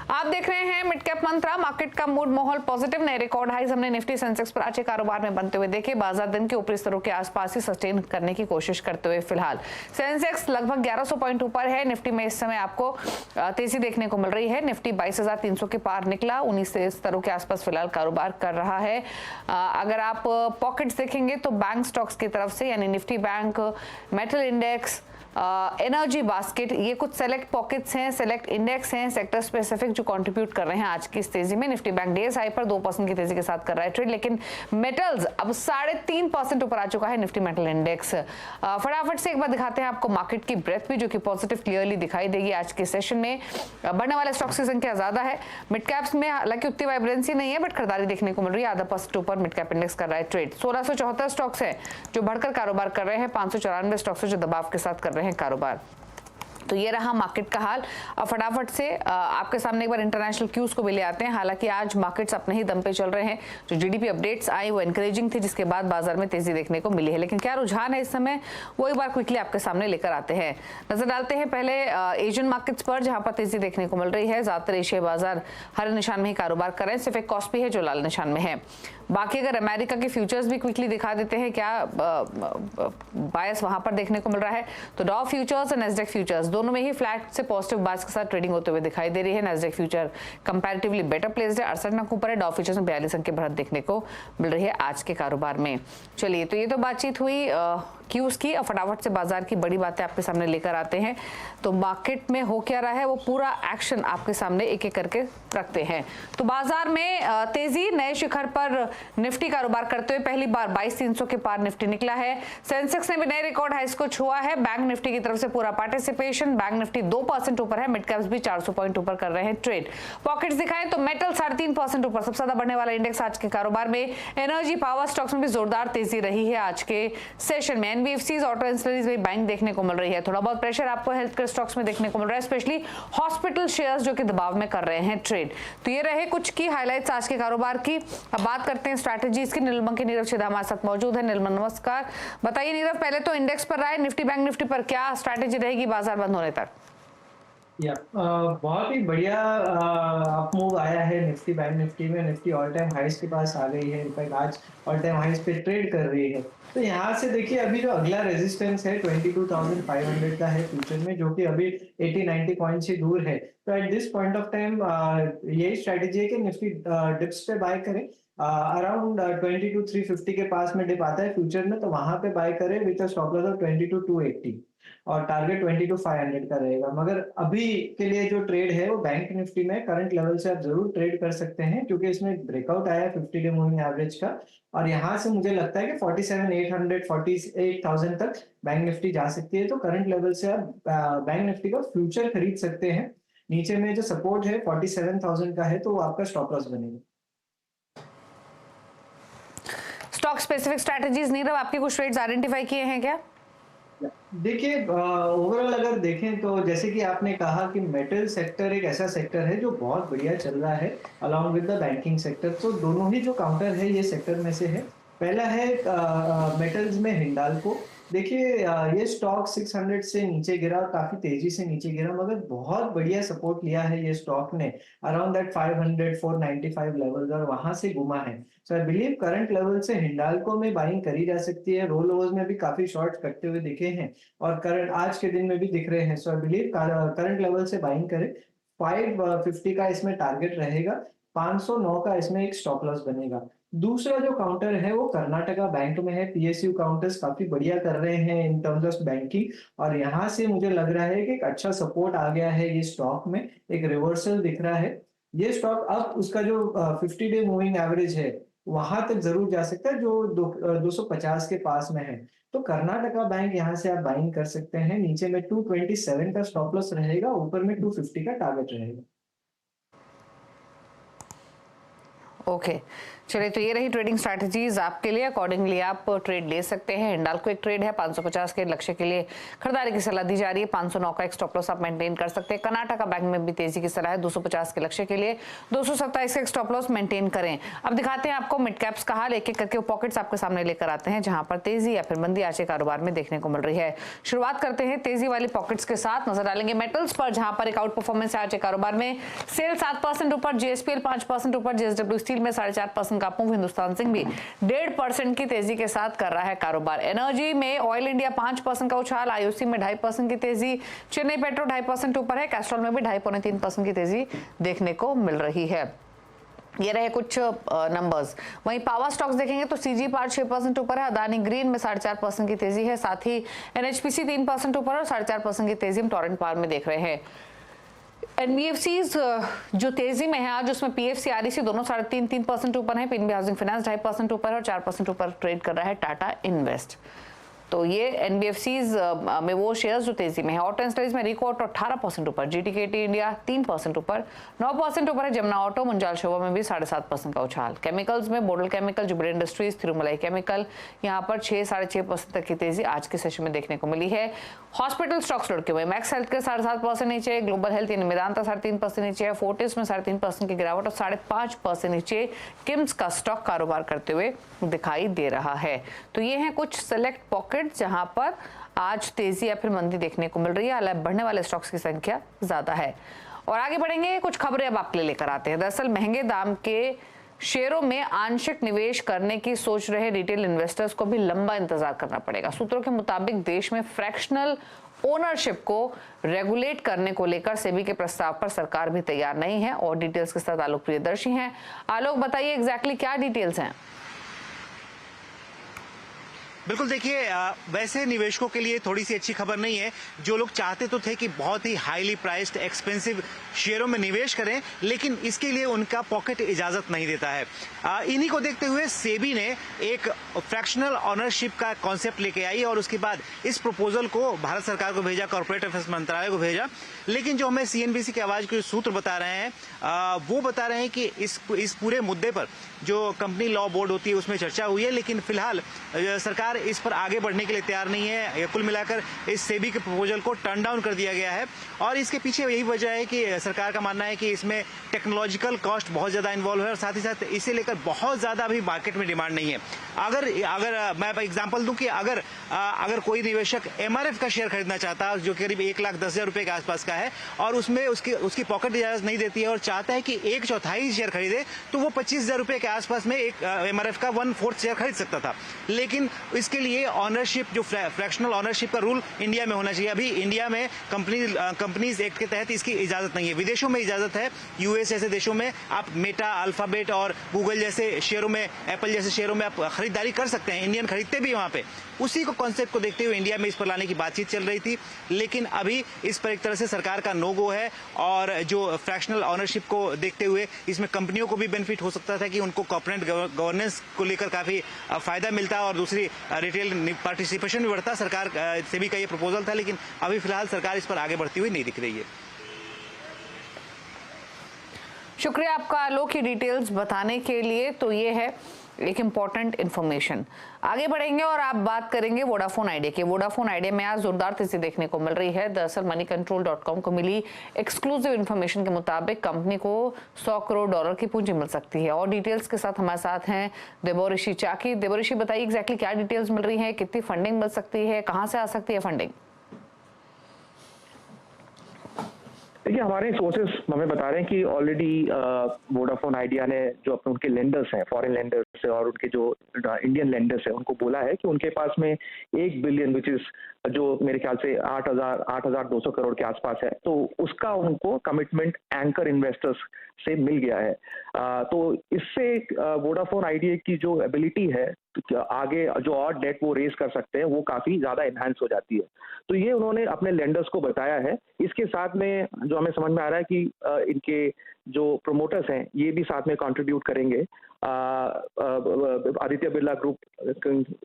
आप देख रहे हैं मिड कैप मंत्रा। मार्केट का मूड माहौल पॉजिटिव, नए रिकॉर्ड हाईज हमने निफ्टी सेंसेक्स पर आज के कारोबार में बनते हुए देखे। बाजार दिन के ऊपरी स्तरों के आसपास ही सस्टेन करने की कोशिश करते हुए फिलहाल सेंसेक्स लगभग 1100 पॉइंट ऊपर है। निफ्टी में इस समय आपको तेजी देखने को मिल रही है। निफ्टी 22,300 के पार निकला, 19 स्तरों के आसपास फिलहाल कारोबार कर रहा है। अगर आप पॉकेट्स देखेंगे तो बैंक स्टॉक्स की तरफ से यानी Nifty bank, metal index, energy basket, ये कुछ सेलेक्ट पॉकेट्स हैं, सेलेक्ट इंडेक्स हैं सेक्टर स्पेसिफिक जो कंट्रीब्यूट कर रहे हैं आज की इस तेजी में। निफ्टी बैंक डेज हाई पर 2% की तेजी के साथ कर रहा है ट्रेड, लेकिन मेटल्स अब 3.5% ऊपर आ चुका है निफ्टी मेटल इंडेक्स। फटाफट से एक बार दिखाते हैं आपको मार्केट की ब्रेथ भी, जो कि पॉजिटिव क्लियरली दिखाई देगी आज के सेशन में। बढ़ने वाले स्टॉक्स की संख्या ज्यादा है। मिड कैप्स में हालांकि उतनी वाइब्रेंसी नहीं है, बट खरीदारी देखने को मिल रही है। 0.5% ऊपर मिड कैप इंडेक्स कर रहा है ट्रेड। 1674 स्टॉक्स है जो बढ़कर कारोबार कर रहे हैं, 594 स्टॉक्स है जो दबाव के साथ कर रहे हैं कारोबार। तो ये रहा मार्केट का हाल। अब फटाफट से आपके सामने एक बार इंटरनेशनल क्यूज को भी ले आते हैं। हालांकि आज मार्केट्स अपने ही दम पे चल रहे हैं। जो जीडीपी अपडेट्स आई वो एनकरेजिंग थी, जिसके बाद बाजार में तेजी देखने को मिली है। लेकिन क्या रुझान है इस समय, वो एक बार क्विकली आपके सामने लेकर आते हैं। नजर डालते हैं पहले एशियन मार्केट्स पर, जहां पर तेजी देखने को मिल रही है। ज्यादातर एशियाई बाजार हरे निशान में ही कारोबार कर रहे हैं, सिर्फ एक कॉस्पी है जो लाल निशान में है। बाकी अगर अमेरिका के फ्यूचर्स भी क्विकली दिखा देते हैं क्या बायस वहां पर देखने को मिल रहा है, तो डॉ फ्यूचर्स और नैस्डैक फ्यूचर्स दोनों में ही फ्लैट से पॉजिटिव बायस के साथ ट्रेडिंग होते हुए दिखाई दे रही है। Nasdaq future comparatively better placed है, 68 अंक ऊपर है। डॉ फ्यूचर्स में 42 अंक की बढ़त देखने को मिल रही है आज के कारोबार में। चलिए, तो ये तो बातचीत हुई क्यूज की। और फटाफट से बाजार की बड़ी बातें आपके सामने लेकर आते हैं। तो मार्केट में हो क्या रहा है वो पूरा एक्शन आपके सामने एक एक करके रखते हैं। तो बाजार में तेजी, नए शिखर पर निफ्टी कारोबार करते हुए पहली बार 22,300 के पार निफ्टी निकला है। सेंसेक्स ने भी नए रिकॉर्ड हाइस को छुआ है। बैंक निफ्टी की तरफ से पूरा पार्टिसिपेशन, बैंक निफ्टी 2% ऊपर है। मिड कैप्स भी 400 पॉइंट ऊपर कर रहे हैं ट्रेड। पॉकेट्स दिखाएं तो मेटल 3.5% ऊपर, सबसे ज्यादा बढ़ने वाला इंडेक्स आज के कारोबार में। एनर्जी पावर स्टॉक्स में भी जोरदार तेजी रही है आज के सेशन में। एनबीएफसीज, ऑटो इंडस्ट्रीज में बैंक देखने को मिल रही है। थोड़ा बहुत प्रेशर आपको हेल्थ केयर स्टॉक्स में देखने को मिल रहा है, स्पेशली हॉस्पिटल शेयर्स जो कि दबाव में कर रहे हैं ट्रेड। तो ये रहे कुछ की हाइलाइट्स आज के कारोबार की। अब बात करते हैं स्ट्रैटेजीज की। नीलम की नीरव सीधा हमारे साथ मौजूद है। नीलम नमस्कार। बताइए नीरव, पहले तो इंडेक्स पर रहा है, निफ्टी बैंक निफ्टी पर क्या स्ट्रैटेजी रहेगी बाजार बंद होने तक? बहुत ही बढ़िया अप मूव आया है निफ्टी बैंक निफ्टी में। निफ्टी ऑल टाइम हाइस के पास आ गई है, इनफैक्ट आज ऑल टाइम हाइस पे ट्रेड कर रही है। तो यहाँ से देखिए, अभी जो अगला रेजिस्टेंस है 22,500 का है फ्यूचर में, जो कि अभी 80-90 पॉइंट से दूर है। तो at this point of time यही स्ट्रेटेजी है कि निफ्टी डिप्स पे बाय करें। अराउंड 22,350 के पास में डिप आता है फ्यूचर में, तो वहां पे बाय करें विद स्टॉप लॉस ऑफ 22,280 और टारगेट 22,500 का रहेगा। मगर अभी के लिए जो ट्रेड है वो बैंक निफ्टी में करंट लेवल से आप जरूर ट्रेड कर सकते हैं, क्योंकि इसमें ब्रेकआउट आया है 50 डे मूविंग एवरेज का। और यहाँ से मुझे लगता है कि 47,800 48,000 तक बैंक निफ्टी जा सकती है। तो करंट लेवल से आप बैंक निफ्टी का फ्यूचर खरीद सकते हैं। नीचे में जो सपोर्ट है 47,000 का है, तो वो आपका स्टॉप लॉस बनेगा। स्टॉक स्पेसिफिक स्ट्रैटेजीज नीरव, आपके कुछ ट्रेड्स आइडेंटिफाई किए हैं क्या? देखिए, ओवरऑल अगर देखें तो जैसे कि आपने कहा कि मेटल सेक्टर एक ऐसा सेक्टर है जो बहुत बढ़िया चल रहा है along with the banking sector. तो दोनों ही जो काउंटर है ये सेक्टर में से है। पहला है मेटल्स में हिंडाल्को। देखिए, ये स्टॉक 600 से नीचे गिरा, काफी तेजी से नीचे गिरा, मगर बहुत बढ़िया सपोर्ट लिया है ये स्टॉक ने अराउंड दैट 500 495 लेवल्स, और वहां से घुमा है। सो आई बिलीव करंट लेवल से हिंडाल्को में बाइंग करी जा सकती है। रोल ओवर्स में भी काफी शॉर्ट कटते हुए दिखे हैं और करंट आज के दिन में भी दिख रहे हैं। सो आई बिलीव करंट लेवल से बाइंग करें। 550 का इसमें टारगेट रहेगा, 509 का इसमें एक स्टॉप लॉस बनेगा। दूसरा जो काउंटर है वो कर्नाटका बैंक में है। पीएसयू काउंटर्स काफी बढ़िया कर रहे हैं इन टर्म्स ऑफ बैंकिंग, और यहाँ से मुझे लग रहा है कि एक अच्छा सपोर्ट आ गया है ये स्टॉक में, एक रिवर्सल दिख रहा है। ये स्टॉक अब उसका जो 50 डे मूविंग एवरेज है वहां तक जरूर जा सकता है, जो 250 के पास में है। तो कर्नाटका बैंक यहाँ से आप बाइंग कर सकते हैं। नीचे में 227 का स्टॉप लॉस रहेगा, ऊपर में 250 का टारगेट रहेगा। ओके, चलिए, तो ये रही ट्रेडिंग स्ट्रैटेजीज आपके लिए। अकॉर्डिंगली आप ट्रेड ले सकते हैं। हिंडाल्को एक ट्रेड है 550 के लक्ष्य के लिए खरीदारी की सलाह दी जा रही है। 509 का एक स्टॉप लॉस आप मेंटेन कर सकते हैं। कर्नाटका बैंक में भी तेजी की सलाह है, 250 के लक्ष्य के लिए 227 का एक स्टॉप लॉस मेंटेन करें। अब दिखाते हैं आपको मिड कैप्स का हाल, एक एक करके पॉकेट्स आपके सामने लेकर आते हैं जहां पर तेजी या फिर मंदी आज के कारोबार में देखने को मिल रही है। शुरुआत करते हैं तेजी वाली पॉकेट्स के साथ, नजर डालेंगे मेटल्स पर जहां पर एक आउट परफॉर्मेंस है आज के कारोबार में। सेल 7% ऊपर, JSPL 5% ऊपर, JSW स्टील में 4.5% का मूव, हिंदुस्तान जिंक भी 1.5% की तेजी के साथ कर रहा है कारोबार। एनर्जी में ऑयल इंडिया 5% का उछाल, IOC में 2.5% की तेजी, चेन्नई पेट्रो 2.5% ऊपर है, कैस्ट्रॉल में भी 2.5-3% की तेजी देखने को मिल रही है। ये रहे कुछ नंबर्स। वहीं पावर स्टॉक्स देखेंगे तो CG पार्ट 6% ऊपर है, अदानी ग्रीन में 4.5% की तेजी है, साथ ही NHPC 3% ऊपर और 4.5% की तेजी हम टोरेंट पावर में देख रहे हैं। NBFCs जो तेजी में है आज, उसमें PFC REC दोनों 3.5% ऊपर है, PNB हाउसिंग फाइनेंस 2.5% ऊपर और 4% ऊपर ट्रेड कर रहा है टाटा इन्वेस्ट। तो ये NBFCs में वो शेयर्स जो तेजी में है। ऑटो इंडस्ट्रीज में रिको ऑटो 18% ऊपर, GTKT इंडिया 3% ऊपर, 9% ऊपर है जमुना ऑटो, मुंजाल शोभा में भी 7.5% का उछाल। केमिकल्स में Bodal chemical, Jubilant Industries, Tirumalai chemical, यहाँ पर 6-6.5% तक की तेजी आज के सेशन में देखने को मिली है। हॉस्पिटल स्टॉक्स लुढ़के हुए, मैक्स हेल्थ के 7.5% नीचे, ग्लोबल हेल्थ यानी मेदांता 3.5% नीचे है, फोर्टिस में 3.5% की गिरावट और 5.5% नीचे किम्स का स्टॉक कारोबार करते हुए दिखाई दे रहा है। तो ये हैं कुछ सेलेक्ट पॉकेट जहां पर आज तेजी या फिर मंदी देखने को मिल रही है। हालांकि बढ़ने वाले स्टॉक्स की संख्या ज्यादा है। और आगे बढ़ेंगे, कुछ खबरें अब आपके लिए लेकर आते हैं। दरअसल महंगे दाम के शेयरों में आंशिक निवेश करने की सोच रहे रिटेल इन्वेस्टर्स को भी लंबा इंतजार करना पड़ेगा। सूत्रों के मुताबिक देश में फ्रैक्शनल ओनरशिप को रेगुलेट करने को लेकर सेबी के प्रस्ताव पर सरकार भी तैयार नहीं है। और डिटेल्स के साथ आलोक प्रियदर्शी हैं। आलोक, बताइए एग्जैक्टली क्या डिटेल्स हैं? बिल्कुल, देखिए, वैसे निवेशकों के लिए थोड़ी सी अच्छी खबर नहीं है। जो लोग चाहते तो थे कि बहुत ही हाईली प्राइस्ड एक्सपेंसिव शेयरों में निवेश करें, लेकिन इसके लिए उनका पॉकेट इजाजत नहीं देता है। इन्हीं को देखते हुए सेबी ने एक फ्रैक्शनल ऑनरशिप का कॉन्सेप्ट लेके आई और उसके बाद इस प्रपोजल को भारत सरकार को भेजा, कॉर्पोरेट अफेयर्स मंत्रालय को भेजा। लेकिन जो हमें CNBC की आवाज के सूत्र बता रहे हैं, वो बता रहे हैं कि इस पूरे मुद्दे पर जो कंपनी लॉ बोर्ड होती है उसमें चर्चा हुई है, लेकिन फिलहाल सरकार इस पर आगे बढ़ने के लिए तैयार नहीं है। कुल मिलाकर इस सेबी के प्रपोजल को टर्न डाउन कर दिया गया है और इसके पीछे यही वजह है कि सरकार का मानना है कि इसमें टेक्नोलॉजिकल कॉस्ट बहुत ज्यादा इन्वॉल्व है और साथ ही साथ इसे लेकर बहुत ज्यादा अभी मार्केट में डिमांड नहीं है। अगर मैं एग्जांपल दूं कि अगर कोई निवेशक MRF का शेयर खरीदना चाहता है जो करीब 1,10,000 रुपए के आसपास का है और उसमें उसकी पॉकेट इजाजत नहीं देती है और चाहता है कि 1/4 शेयर खरीदे, तो वो 25,000 रुपए के आसपास में एक MRF का 1/4 शेयर खरीद सकता था। लेकिन इसके लिए ऑनरशिप, जो फ्रैक्शनल ऑनरशिप का रूल इंडिया में होना चाहिए। अभी इंडिया में कंपनीज एक्ट के तहत इसकी इजाजत नहीं है। विदेशों में इजाजत है। US जैसे देशों में आप मेटा, अल्फाबेट और गूगल जैसे शेयरों में, एप्पल जैसे शेयरों में आप खरीदारी कर सकते हैं। इंडियन खरीदते भी वहां पे। उसी को कॉन्सेप्ट को देखते हुए इंडिया में इस पर लाने की बातचीत चल रही थी, लेकिन अभी इस पर एक तरह से सरकार का नो गो है। और जो फ्रैक्शनल ऑनरशिप को देखते हुए इसमें कंपनियों को भी बेनिफिट हो सकता था कि उनको कॉर्पोरेट गवर्नेंस को लेकर काफी फायदा मिलता और दूसरी रिटेल पार्टिसिपेशन भी बढ़ता। सरकार सेबी का ये प्रपोजल था, लेकिन अभी फिलहाल सरकार इस पर आगे बढ़ती हुई नहीं दिख रही है। शुक्रिया आपका आलोक की डिटेल्स बताने के लिए। तो ये है एक इम्पॉर्टेंट इन्फॉर्मेशन। आगे बढ़ेंगे और आप बात करेंगे वोडाफोन आइडिया की। वोडाफोन आइडिया में आज जोरदार तेजी देखने को मिल रही है। दरअसल moneycontrol.com को मिली एक्सक्लूसिव इन्फॉर्मेशन के मुताबिक कंपनी को $100 करोड़ की पूंजी मिल सकती है। और डिटेल्स के साथ हमारे साथ हैं देबोऋषि चाकी। देबोऋषि, बताइए एग्जैक्टली क्या डिटेल्स मिल रही है, कितनी फंडिंग मिल सकती है, कहाँ से आ सकती है फंडिंग? देखिए, हमारे सोर्सेस हमें बता रहे हैं कि ऑलरेडी वोडाफोन आइडिया ने जो अपने उनके लेंडर्स हैं, फॉरेन लेंडर्स और उनके जो इंडियन लेंडर्स हैं, उनको बोला है कि उनके पास में 1 बिलियन विच इज जो मेरे ख्याल से 8,200 करोड़ के आसपास है, तो उसका उनको कमिटमेंट एंकर इन्वेस्टर्स से मिल गया है। तो इससे वोडाफोन आइडिया की जो एबिलिटी है आगे जो और डेट वो रेज कर सकते हैं वो काफी ज्यादा एनहांस हो जाती है। तो ये उन्होंने अपने लेंडर्स को बताया है। इसके साथ में जो हमें समझ में आ रहा है कि इनके जो प्रोमोटर्स हैं ये भी साथ में कंट्रीब्यूट करेंगे। आदित्य बिरला ग्रुप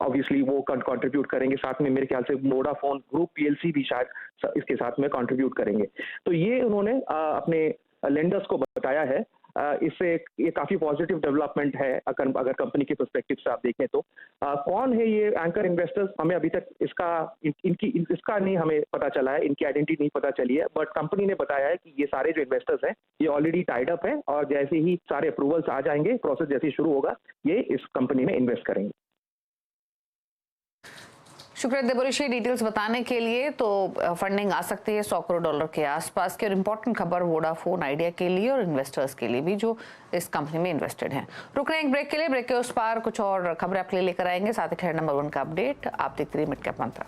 ऑब्वियसली वो कंट्रीब्यूट करेंगे, साथ में मेरे ख्याल से वोडाफोन ग्रुप PLC भी शायद इसके साथ में कंट्रीब्यूट करेंगे। तो ये उन्होंने अपने लेंडर्स को बताया है। इससे ये काफी पॉजिटिव डेवलपमेंट है अगर कंपनी के पर्सपेक्टिव से आप देखें तो। कौन है ये एंकर इन्वेस्टर्स, हमें अभी तक इसका नहीं हमें पता चला है, इनकी आइडेंटिटी नहीं पता चली है, बट कंपनी ने बताया है कि ये सारे जो इन्वेस्टर्स हैं ये ऑलरेडी टाइड अप है और जैसे ही सारे अप्रूवल्स आ जाएंगे, प्रोसेस जैसे ही शुरू होगा, ये इस कंपनी में इन्वेस्ट करेंगे। शुक्रिया देबोरिशी डिटेल्स बताने के लिए। तो फंडिंग आ सकती है $100 करोड़ के आसपास की, और इम्पोर्टेंट खबर वोडाफोन आइडिया के लिए और इन्वेस्टर्स के लिए भी जो इस कंपनी में इन्वेस्टेड हैं। रुक रहे हैं एक ब्रेक के लिए, ब्रेक के उस पार कुछ और खबरें आपके लिए लेकर आएंगे, साथ ही खैर नंबर 1 का अपडेट। आप देखते रहिए मिड कैप मंत्रा।